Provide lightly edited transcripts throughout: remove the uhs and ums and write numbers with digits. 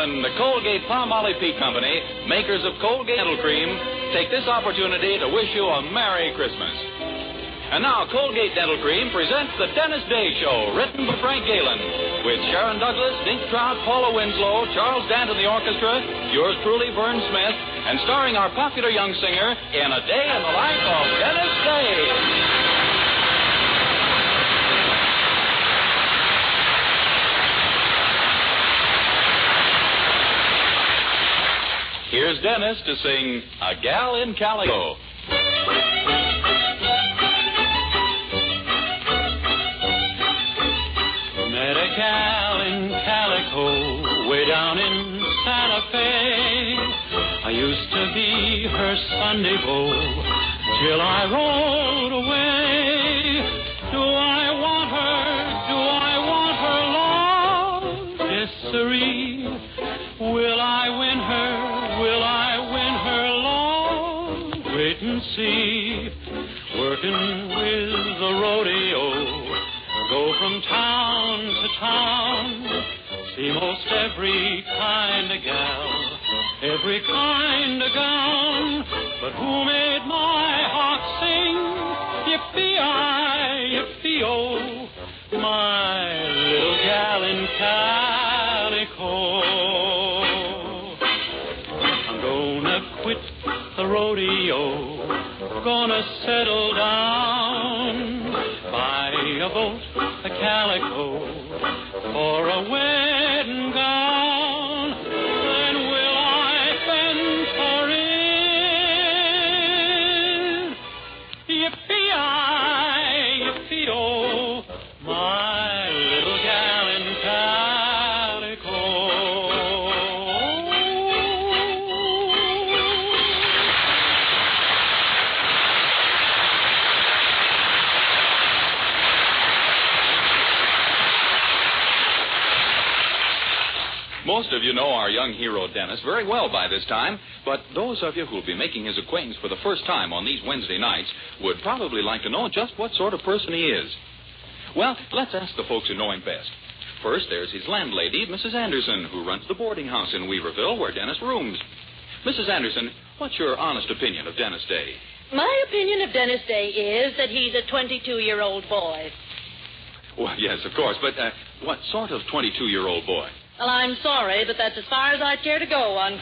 gentlemen, the Colgate Palmolive Peak Company, makers of Colgate Dental Cream, take this opportunity to wish you a Merry Christmas. And now, Colgate Dental Cream presents the Dennis Day Show, written by Frank Galen, with Sharon Douglas, Dink Trout, Paula Winslow, Charles Dant in the orchestra, yours truly, Vern Smith, and starring our popular young singer in A Day in the Life of Dennis Day. Here's Dennis to sing A Gal in Calico. Met a gal in Calico way down in Santa Fe. I used to be her Sunday beau till I rode away. Do I want her? Do I want her love? Yes, sirree. Will I win her? Will I win her love? Wait and see. Working with the rodeo, go from town to town, see most every kind of gal, every kind of gown. But who made my heart sing? Yippee-I, yippee-oh, my little gal in calico. I'm gonna quit the rodeo, gonna settle down, buy a boat, a calico, for a wedding gown. Then will I fend for it? Yippee-I, yippee-oh, my little gal in calico. Most of you know our young hero, Dennis, very well by this time, but those of you who will be making his acquaintance for the first time on these Wednesday nights would probably like to know just what sort of person he is. Well, let's ask the folks who know him best. First, there's his landlady, Mrs. Anderson, who runs the boarding house in Weaverville where Dennis rooms. Mrs. Anderson, what's your honest opinion of Dennis Day? My opinion of Dennis Day is that he's a 22-year-old boy. Well, yes, of course, but what sort of 22-year-old boy? Well, I'm sorry, but that's as far as I'd care to go on.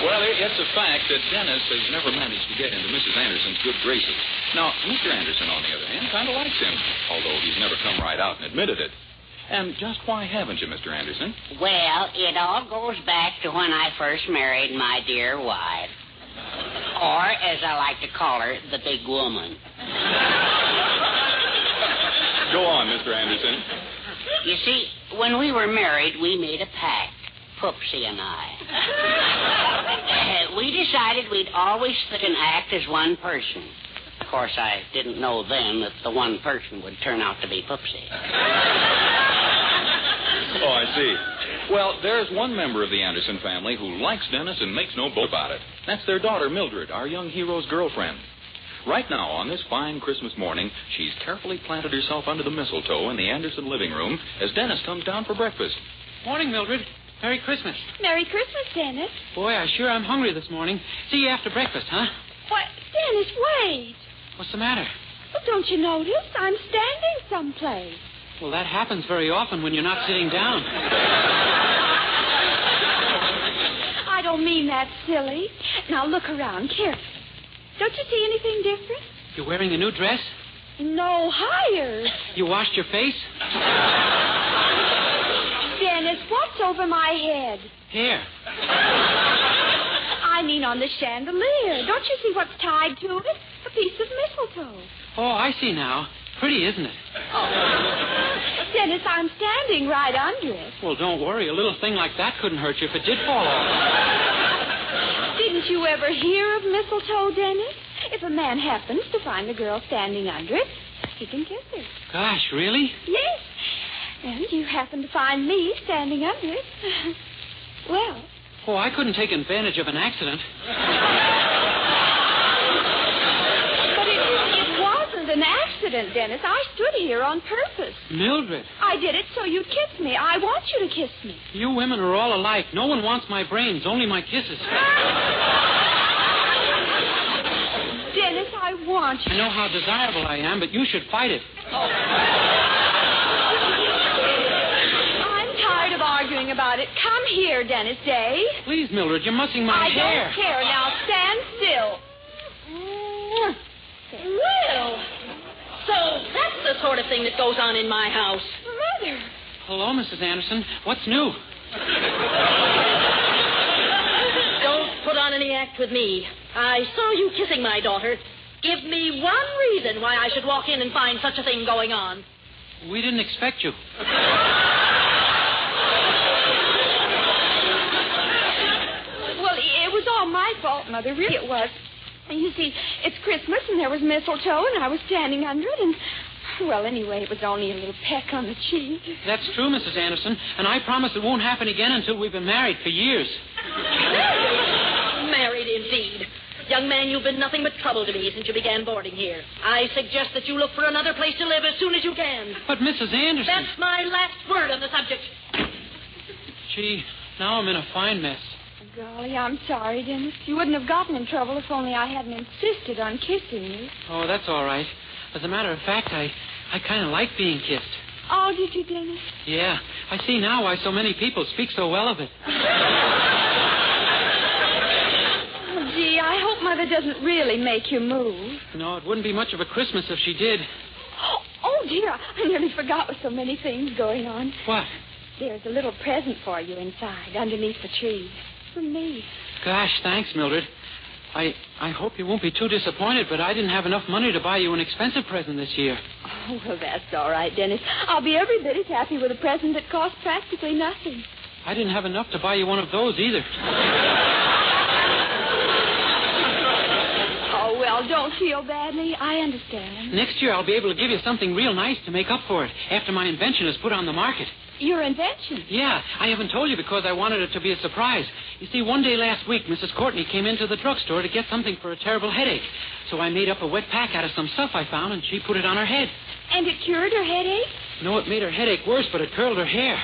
Well, it's a fact that Dennis has never managed to get into Mrs. Anderson's good graces. Now, Mr. Anderson, on the other hand, kind of likes him, although he's never come right out and admitted it. And just why haven't you, Mr. Anderson? Well, it all goes back to when I first married my dear wife. Or, as I like to call her, the big woman. Go on, Mr. Anderson. You see, when we were married, we made a pact, Poopsie and I. We decided we'd always sit and act as one person. Of course, I didn't know then that the one person would turn out to be Poopsie. Oh, I see. Well, there's one member of the Anderson family who likes Dennis and makes no boast about it. That's their daughter, Mildred, our young hero's girlfriend. Right now, on this fine Christmas morning, she's carefully planted herself under the mistletoe in the Anderson living room as Dennis comes down for breakfast. Morning, Mildred. Merry Christmas. Merry Christmas, Dennis. Boy, I sure am hungry this morning. See you after breakfast, huh? Why, Dennis, wait. What's the matter? Well, don't you notice? I'm standing someplace. Well, that happens very often when you're not sitting down. I don't mean that silly. Now, look around carefully. Don't you see anything different? You're wearing a new dress? No, higher. You washed your face? Dennis, what's over my head? Hair. I mean on the chandelier. Don't you see what's tied to it? A piece of mistletoe. Oh, I see now. Pretty, isn't it? Oh. Dennis, I'm standing right under it. Well, don't worry. A little thing like that couldn't hurt you if it did fall off. Didn't you ever hear of mistletoe, Dennis? If a man happens to find a girl standing under it, he can kiss her. Gosh, really? Yes. And you happen to find me standing under it. Well. Oh, I couldn't take advantage of an accident. But it wasn't an an accident, Dennis. I stood here on purpose. Mildred. I did it so you'd kiss me. I want you to kiss me. You women are all alike. No one wants my brains, only my kisses. Dennis, I want you. I know how desirable I am, but you should fight it. I'm tired of arguing about it. Come here, Dennis Day. Please, Mildred, you're mussing my hair. I don't care. Now stand still. Well, so that's the sort of thing that goes on in my house. Mother. Hello, Mrs. Anderson. What's new? Don't put on any act with me. I saw you kissing my daughter. Give me one reason why I should walk in and find such a thing going on. We didn't expect you. Well, it was all my fault, Mother. Really, it was. You see, it's Christmas, and there was mistletoe, and I was standing under it, and... Well, anyway, it was only a little peck on the cheek. That's true, Mrs. Anderson, and I promise it won't happen again until we've been married for years. Married, indeed. Young man, you've been nothing but trouble to me since you began boarding here. I suggest that you look for another place to live as soon as you can. But, Mrs. Anderson... That's my last word on the subject. Gee, now I'm in a fine mess. Golly, I'm sorry, Dennis. You wouldn't have gotten in trouble if only I hadn't insisted on kissing you. Oh, that's all right. As a matter of fact, I kind of like being kissed. Oh, did you, Dennis? Yeah. I see now why so many people speak so well of it. Oh, gee, I hope Mother doesn't really make you move. No, it wouldn't be much of a Christmas if she did. Oh, dear, I nearly forgot with so many things going on. What? There's a little present for you inside, underneath the tree. For me. Gosh, thanks, Mildred. I hope you won't be too disappointed, but I didn't have enough money to buy you an expensive present this year. Oh, well, that's all right, Dennis. I'll be every bit as happy with a present that costs practically nothing. I didn't have enough to buy you one of those either. Oh, well, don't feel badly. I understand. Next year I'll be able to give you something real nice to make up for it after my invention is put on the market. Your invention? Yeah, I haven't told you because I wanted it to be a surprise. You see, one day last week, Mrs. Courtney came into the drugstore to get something for a terrible headache. So I made up a wet pack out of some stuff I found, and she put it on her head. And it cured her headache? No, it made her headache worse, but it curled her hair.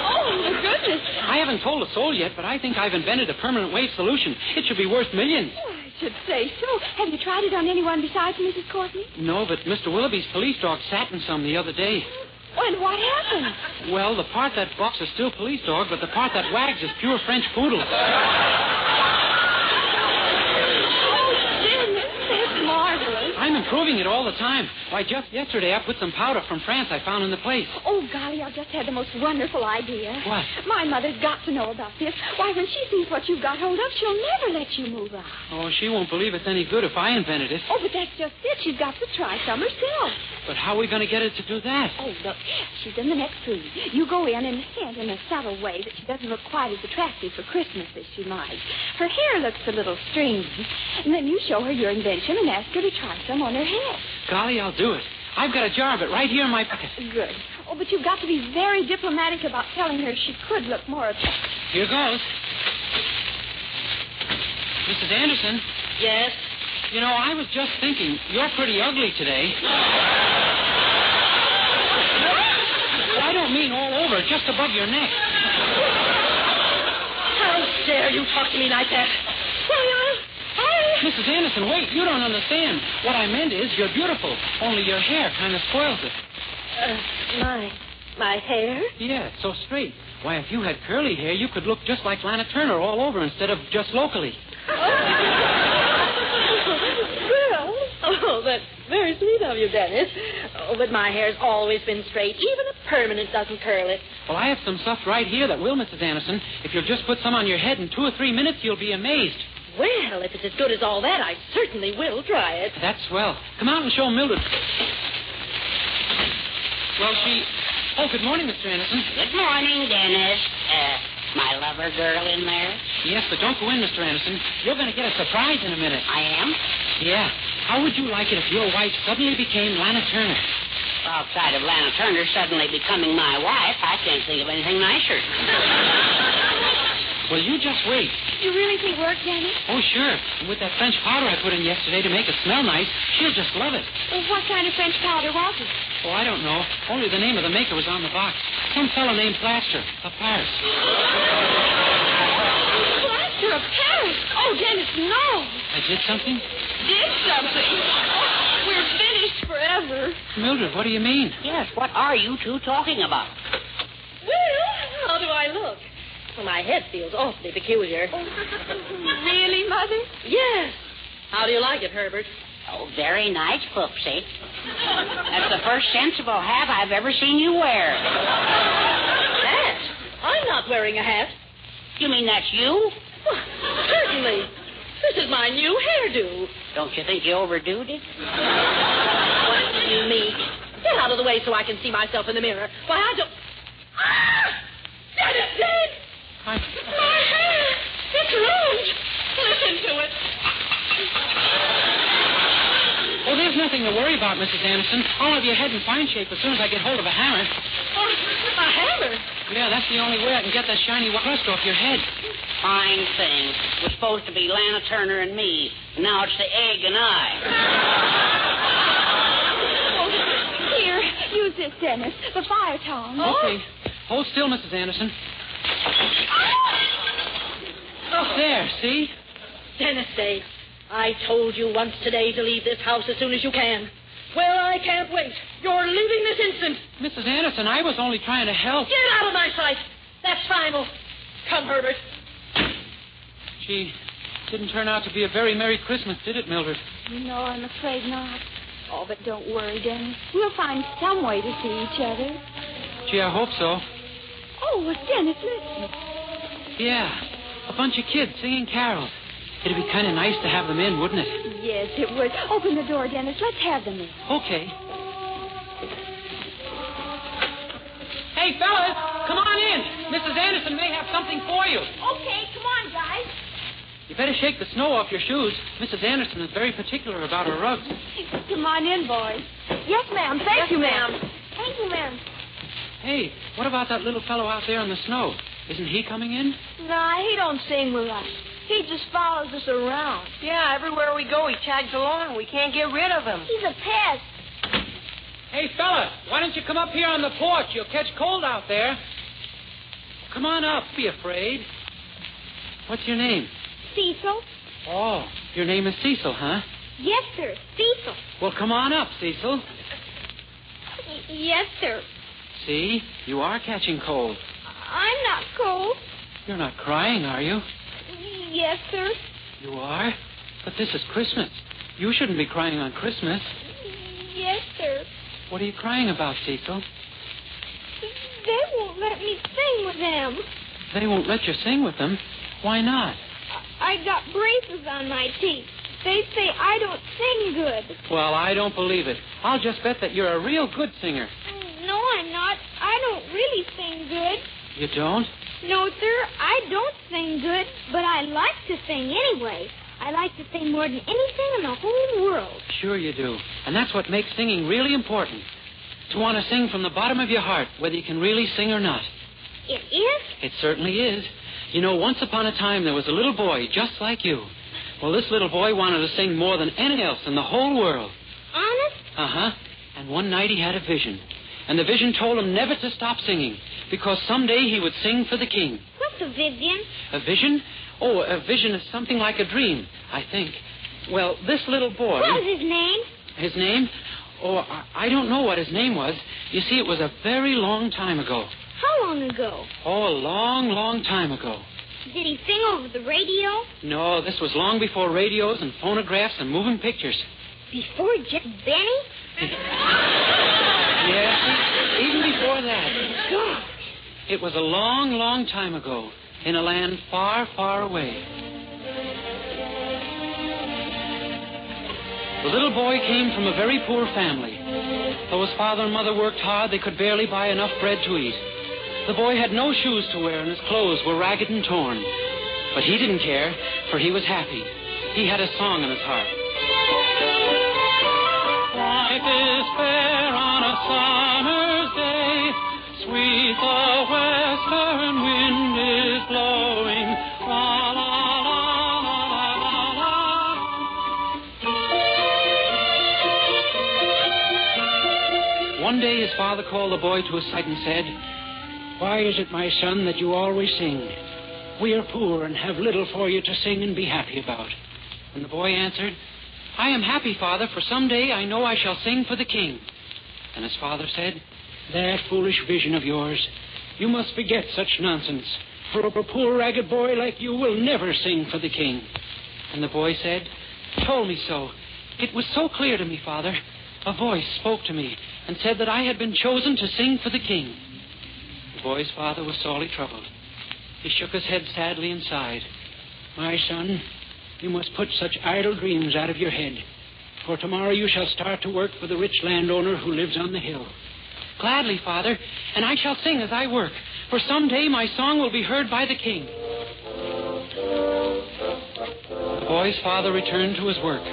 Oh, my goodness. I haven't told a soul yet, but I think I've invented a permanent wave solution. It should be worth millions. Oh, I should say so. Have you tried it on anyone besides Mrs. Courtney? No, but Mr. Willoughby's police dog sat in some the other day. And what happened? Well, the part that barks is still police dog, but the part that wags is pure French poodle. That's marvelous. I'm improving it all the time. Why, just yesterday I put some powder from France I found in the place. Oh, golly, I've just had the most wonderful idea. What? My mother's got to know about this. Why, when she sees what you've got hold of, she'll never let you move out. Oh, she won't believe it's any good if I invented it. Oh, but that's just it. She's got to try some herself. But how are we going to get her to do that? Oh, look, she's in the next room. You go in and hint in a subtle way that she doesn't look quite as attractive for Christmas as she might. Her hair looks a little stringy. And then you show her your invention and ask her to try some on her head. Golly, I'll do it. I've got a jar of it right here in my pocket. Good. Oh, but you've got to be very diplomatic about telling her she could look more attractive. Here goes. Mrs. Anderson? Yes? You know, I was just thinking, you're pretty ugly today. I don't mean all over, just above your neck. How dare you talk to me like that? Mrs. Anderson, wait, you don't understand. What I meant is you're beautiful, only your hair kind of spoils it. My hair? Yeah, so straight. Why, if you had curly hair, you could look just like Lana Turner all over instead of just locally. Oh, that's very sweet of you, Dennis. Oh, but my hair's always been straight. Even a permanent doesn't curl it. Well, I have some stuff right here that will, Mrs. Anderson. If you'll just put some on your head in 2 or 3 minutes, you'll be amazed. Well, if it's as good as all that, I certainly will try it. That's swell. Come out and show Mildred. Well, Oh, good morning, Mr. Anderson. Good morning, Dennis. My lover girl in there? Yes, but don't go in, Mr. Anderson. You're going to get a surprise in a minute. I am? Yeah. How would you like it if your wife suddenly became Lana Turner? Outside of Lana Turner suddenly becoming my wife, I can't think of anything nicer. Well, you just wait. You really think work, Dennis? Oh, sure. And with that French powder I put in yesterday to make it smell nice, she'll just love it. Well, what kind of French powder was it? Oh, I don't know. Only the name of the maker was on the box. Some fellow named Plaster of Paris. Plaster of Paris? Oh, Dennis, no. I did something? Did something? Oh, we're finished forever. Mildred, what do you mean? Yes, what are you two talking about? Well, how do I look? Well, my head feels awfully peculiar. Really, Mother? Yes. How do you like it, Herbert? Oh, very nice, Poopsie. That's the first sensible hat I've ever seen you wear. Hat? I'm not wearing a hat. You mean that's you? Well, certainly. This is my new hairdo. Don't you think you overdoed it? What do you mean? Get out of the way so I can see myself in the mirror. Why, I don't... Ah! Dennis, Dave! My hair! It's ruined. Listen to it. Oh, there's nothing to worry about, Mrs. Anderson. I'll have your head in fine shape as soon as I get hold of a hammer. Oh, a hammer? Yeah, that's the only way I can get that shiny crust off your head. Fine thing. It was supposed to be Lana Turner and me. Now it's the egg and I. Oh, here, use this, Dennis. The fire tongs. Oh. Okay. Hold still, Mrs. Anderson. Oh. There, see? Dennis, Dave, I told you once today to leave this house as soon as you can. Well, I can't wait. You're leaving this instant. Mrs. Anderson, I was only trying to help. Get out of my sight. That's final. Come, Herbert. Gee, didn't turn out to be a very Merry Christmas, did it, Mildred? No, I'm afraid not. Oh, but don't worry, Dennis. We'll find some way to see each other. Gee, I hope so. Oh, well, Dennis, listen. Yeah, a bunch of kids singing carols. It'd be kind of nice to have them in, wouldn't it? Yes, it would. Open the door, Dennis. Let's have them in. Okay. Hey, fellas, come on in. Mrs. Anderson may have something for you. Okay, come on, guys. You better shake the snow off your shoes. Mrs. Anderson is very particular about her rugs. Come on in, boys. Yes, ma'am. Thank you, ma'am. Thank you, ma'am. Hey, what about that little fellow out there in the snow? Isn't he coming in? Nah, he don't sing with us. He just follows us around. Yeah, everywhere we go, he tags along. We can't get rid of him. He's a pest. Hey, fella, why don't you come up here on the porch? You'll catch cold out there. Come on up. Don't be afraid. What's your name? Cecil? Oh, your name is Cecil, huh? Yes, sir. Cecil. Well, come on up, Cecil. Yes, sir. See, you are catching cold. I'm not cold. You're not crying, are you? Yes, sir. You are? But this is Christmas. You shouldn't be crying on Christmas. Yes, sir. What are you crying about, Cecil? They won't let me sing with them. They won't let you sing with them. Why not? I got braces on my teeth. They say I don't sing good. Well, I don't believe it. I'll just bet that you're a real good singer. No, I'm not. I don't really sing good. You don't? No, sir, I don't sing good, but I like to sing anyway. I like to sing more than anything in the whole world. Sure you do. And that's what makes singing really important. To want to sing from the bottom of your heart, whether you can really sing or not. It is? It certainly is. You know, once upon a time there was a little boy just like you. Well, this little boy wanted to sing more than anything else in the whole world. Honest? Uh-huh. And one night he had a vision. And the vision told him never to stop singing, because someday he would sing for the king. What's a vision? A vision? Oh, a vision is something like a dream, I think. Well, this little boy... What was his name? His name? Oh, I don't know what his name was. You see, it was a very long time ago. How long ago? Oh, a long, long time ago. Did he sing over the radio? No, this was long before radios and phonographs and moving pictures. Before Jack Benny? Yes, even before that. Gosh. It was a long, long time ago, in a land far, far away. The little boy came from a very poor family. Though his father and mother worked hard, they could barely buy enough bread to eat. The boy had no shoes to wear, and his clothes were ragged and torn. But he didn't care, for he was happy. He had a song in his heart. Life is fair on a summer's day. Sweet the western wind is blowing. one day his father called the boy to his side and said, "Why is it, my son, that you always sing? We are poor and have little for you to sing and be happy about." And the boy answered, "I am happy, Father, for someday I know I shall sing for the king." And his father said, "That foolish vision of yours, you must forget such nonsense, for a poor ragged boy like you will never sing for the king." And the boy said, "Told me so. It was so clear to me, Father. A voice spoke to me and said that I had been chosen to sing for the king." The boy's father was sorely troubled. He shook his head sadly and sighed. "My son, you must put such idle dreams out of your head, for tomorrow you shall start to work for the rich landowner who lives on the hill." "Gladly, Father, and I shall sing as I work, for someday my song will be heard by the king." The boy's father returned to his work,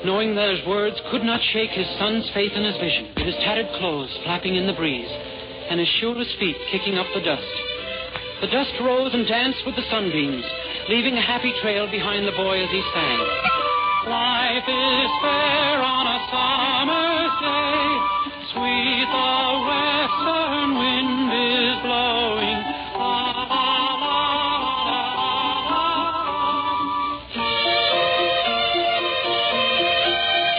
knowing that his words could not shake his son's faith in his vision, with his tattered clothes flapping in the breeze, and his shoeless feet kicking up the dust. The dust rose and danced with the sunbeams, leaving a happy trail behind the boy as he sang. "Life is fair on a summer's day, sweet the western wind is blowing. La, la, la, la, la."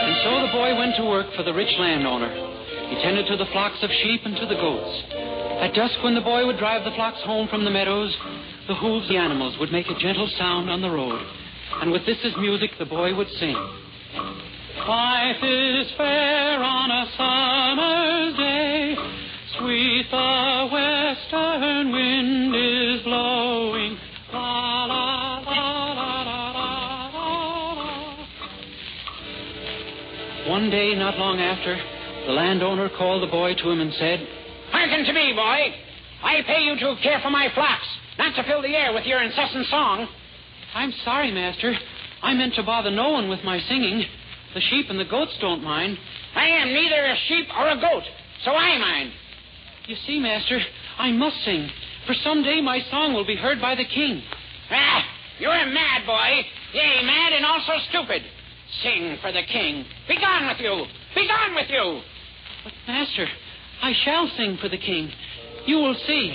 And so the boy went to work for the rich landowner. He tended to the flocks of sheep and to the goats. At dusk, when the boy would drive the flocks home from the meadows, the hooves of the animals would make a gentle sound on the road. And with this as music, the boy would sing. "Life is fair on a summer's day, sweet the western wind is blowing. La, la, la, la, la, la, la." One day, not long after, the landowner called the boy to him and said, "Hearken to me, boy. I pay you to care for my flocks, not to fill the air with your incessant song." "I'm sorry, Master. I meant to bother no one with my singing. The sheep and the goats don't mind." "I am neither a sheep or a goat, so I mind." "You see, Master, I must sing, for someday my song will be heard by the king." "Ah, you're mad, boy. Yea, mad and also stupid. Sing for the king. Be gone with you. Be gone with you." "But, Master, I shall sing for the king. You will see."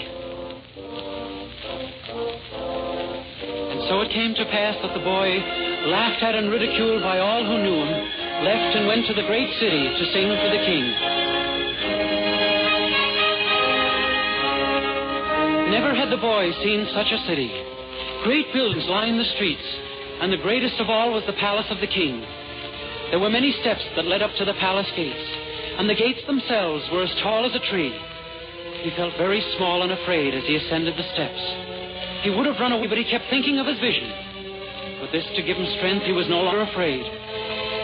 And so it came to pass that the boy, laughed at and ridiculed by all who knew him, left and went to the great city to sing for the king. Never had the boy seen such a city. Great buildings lined the streets, and the greatest of all was the palace of the king. There were many steps that led up to the palace gates, and the gates themselves were as tall as a tree. He felt very small and afraid as he ascended the steps. He would have run away, but he kept thinking of his vision. With this to give him strength, he was no longer afraid.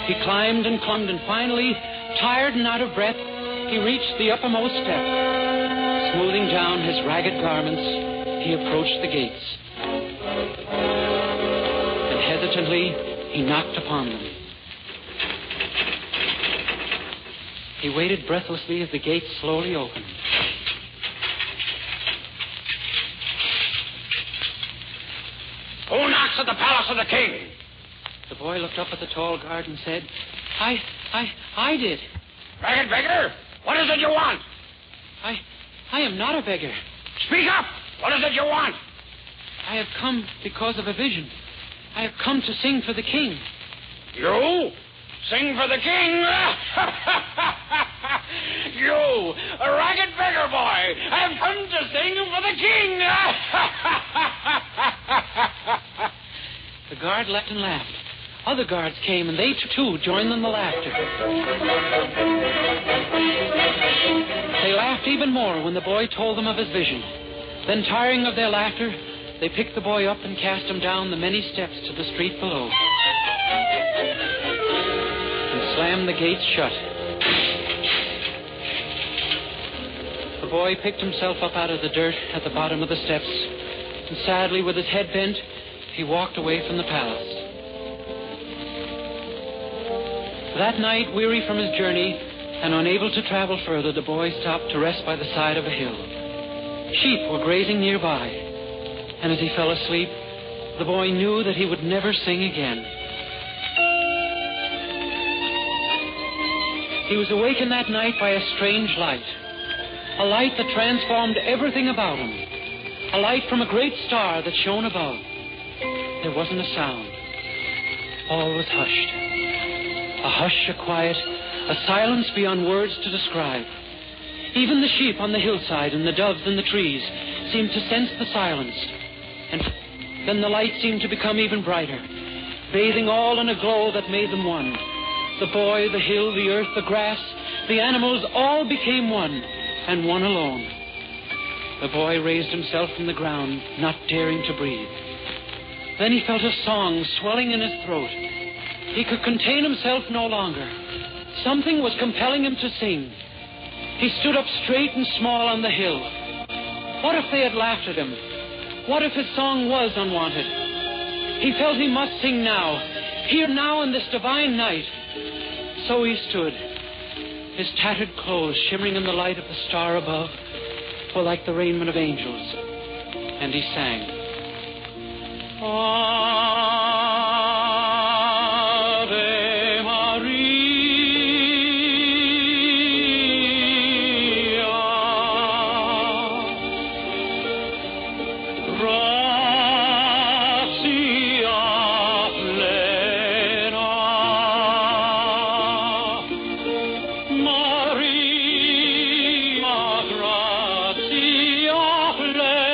He climbed and climbed, and finally, tired and out of breath, he reached the uppermost step. Smoothing down his ragged garments, he approached the gates. And hesitantly, he knocked upon them. He waited breathlessly as the gates slowly opened. "Who knocks at the palace of the king?" The boy looked up at the tall guard and said, I did. "Ragged beggar, what is it you want?" I am not a beggar. "Speak up! What is it you want?" I have come because of a vision. I have come to sing for the king." "You? Sing for the king?" "You, a ragged beggar boy, have come to sing for the king." The guard laughed and laughed. Other guards came, and they too joined in the laughter. They laughed even more when the boy told them of his vision. Then, tiring of their laughter, they picked the boy up and cast him down the many steps to the street below, and slammed the gates shut. The boy picked himself up out of the dirt at the bottom of the steps, and sadly, with his head bent, he walked away from the palace. That night, weary from his journey and unable to travel further, the boy stopped to rest by the side of a hill. Sheep were grazing nearby, and as he fell asleep, the boy knew that he would never sing again. He was awakened that night by a strange light. A light that transformed everything about him. A light from a great star that shone above. There wasn't a sound. All was hushed. A hush, a quiet, a silence beyond words to describe. Even the sheep on the hillside and the doves in the trees seemed to sense the silence. And then the light seemed to become even brighter, bathing all in a glow that made them one. The boy, the hill, the earth, the grass, the animals all became one, and one alone. The boy raised himself from the ground, not daring to breathe. Then he felt a song swelling in his throat. He could contain himself no longer. Something was compelling him to sing. He stood up straight and small on the hill. What if they had laughed at him? What if his song was unwanted? He felt he must sing now, here now in this divine night. So he stood. His tattered clothes, shimmering in the light of the star above, were like the raiment of angels. And he sang. Ave Maria, gratia plena, Maria, gratia plena,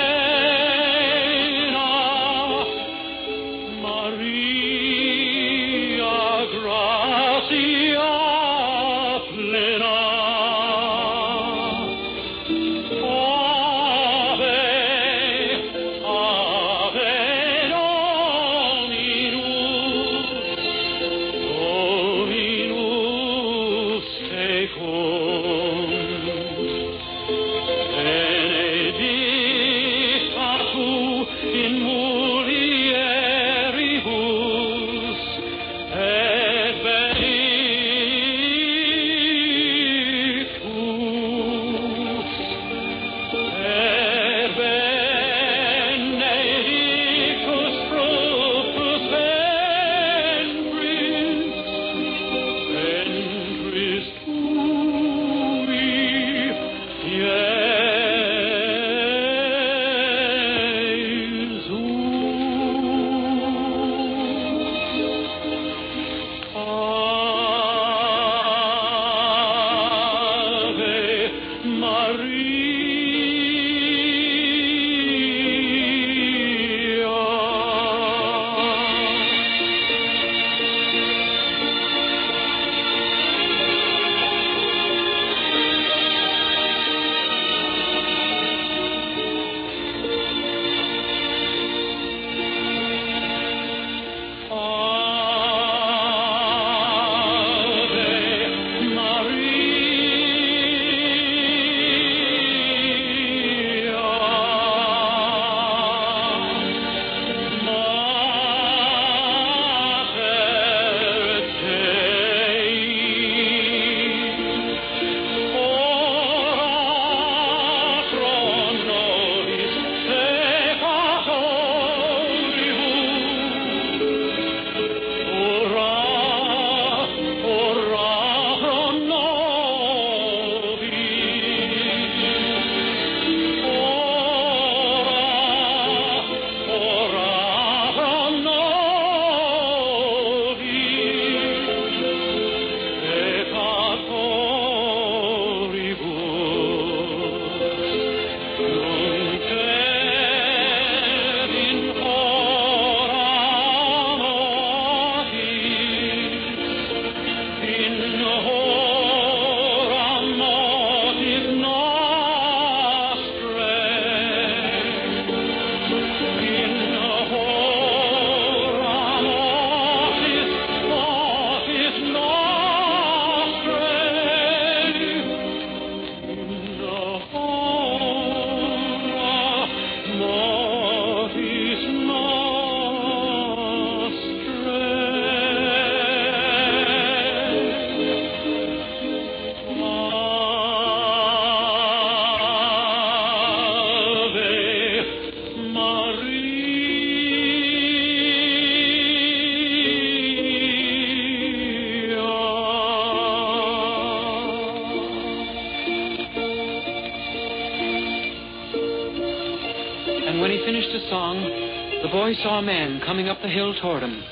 the boy saw a man coming up the hill toward him.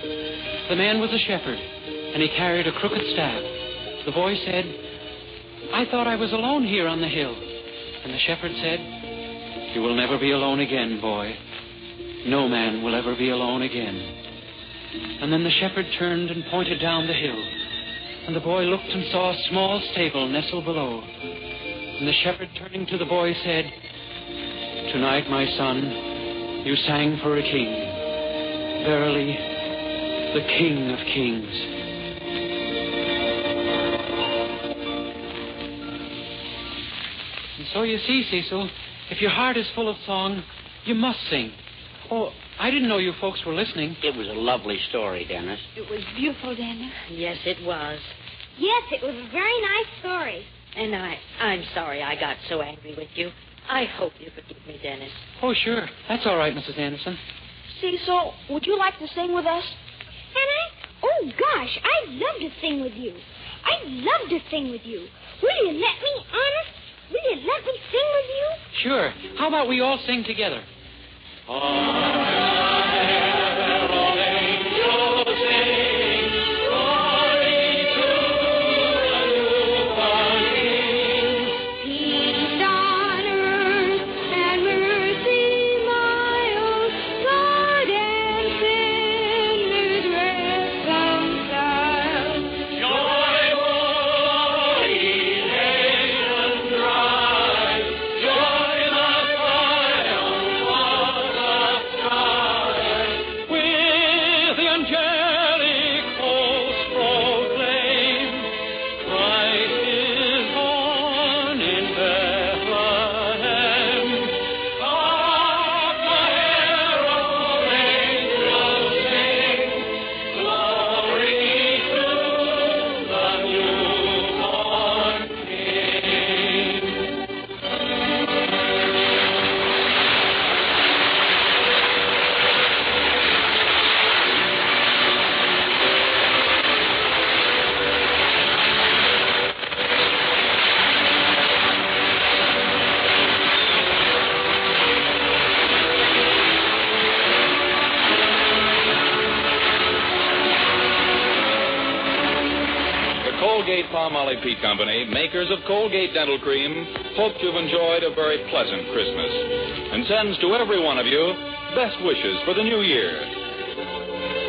The man was a shepherd, and he carried a crooked staff. The boy said, "I thought I was alone here on the hill." And the shepherd said, "You will never be alone again, boy. No man will ever be alone again." And then the shepherd turned and pointed down the hill. And the boy looked and saw a small stable nestled below. And the shepherd, turning to the boy, said, "Tonight, my son, you sang for a king. Verily, the King of Kings." And so you see, Cecil, if your heart is full of song, you must sing. Oh, I didn't know you folks were listening. It was a lovely story, Dennis. It was beautiful, Dennis. Yes, it was. Yes, it was a very nice story. And I'm sorry I got so angry with you. I hope you forgive me, Dennis. Oh, sure. That's all right, Mrs. Anderson. Cecil, would you like to sing with us? And oh, gosh, I'd love to sing with you. I'd love to sing with you. Will you let me, honest? Will you let me sing with you? Sure. How about we all sing together? Colgate-Palmolive Peat Company, makers of Colgate Dental Cream, hope you've enjoyed a very pleasant Christmas and sends to every one of you best wishes for the new year.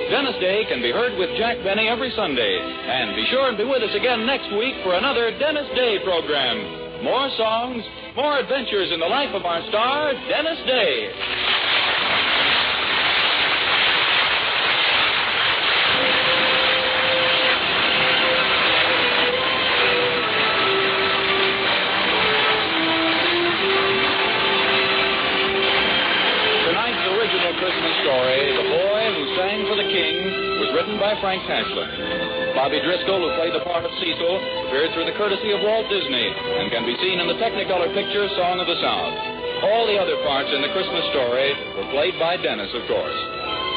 Dennis Day can be heard with Jack Benny every Sunday. And be sure and be with us again next week for another Dennis Day program. More songs, more adventures in the life of our star, Dennis Day. Christmas story, The Boy Who Sang for the King, was written by Frank Tashlin. Bobby Driscoll, who played the part of Cecil, appeared through the courtesy of Walt Disney and can be seen in the Technicolor picture Song of the South. All the other parts in the Christmas story were played by Dennis, of course.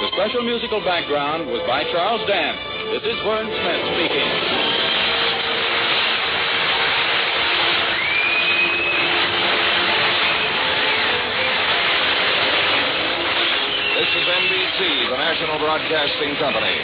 The special musical background was by Charles Dant. This is Vern Smith speaking. This is NBC, the National Broadcasting Company.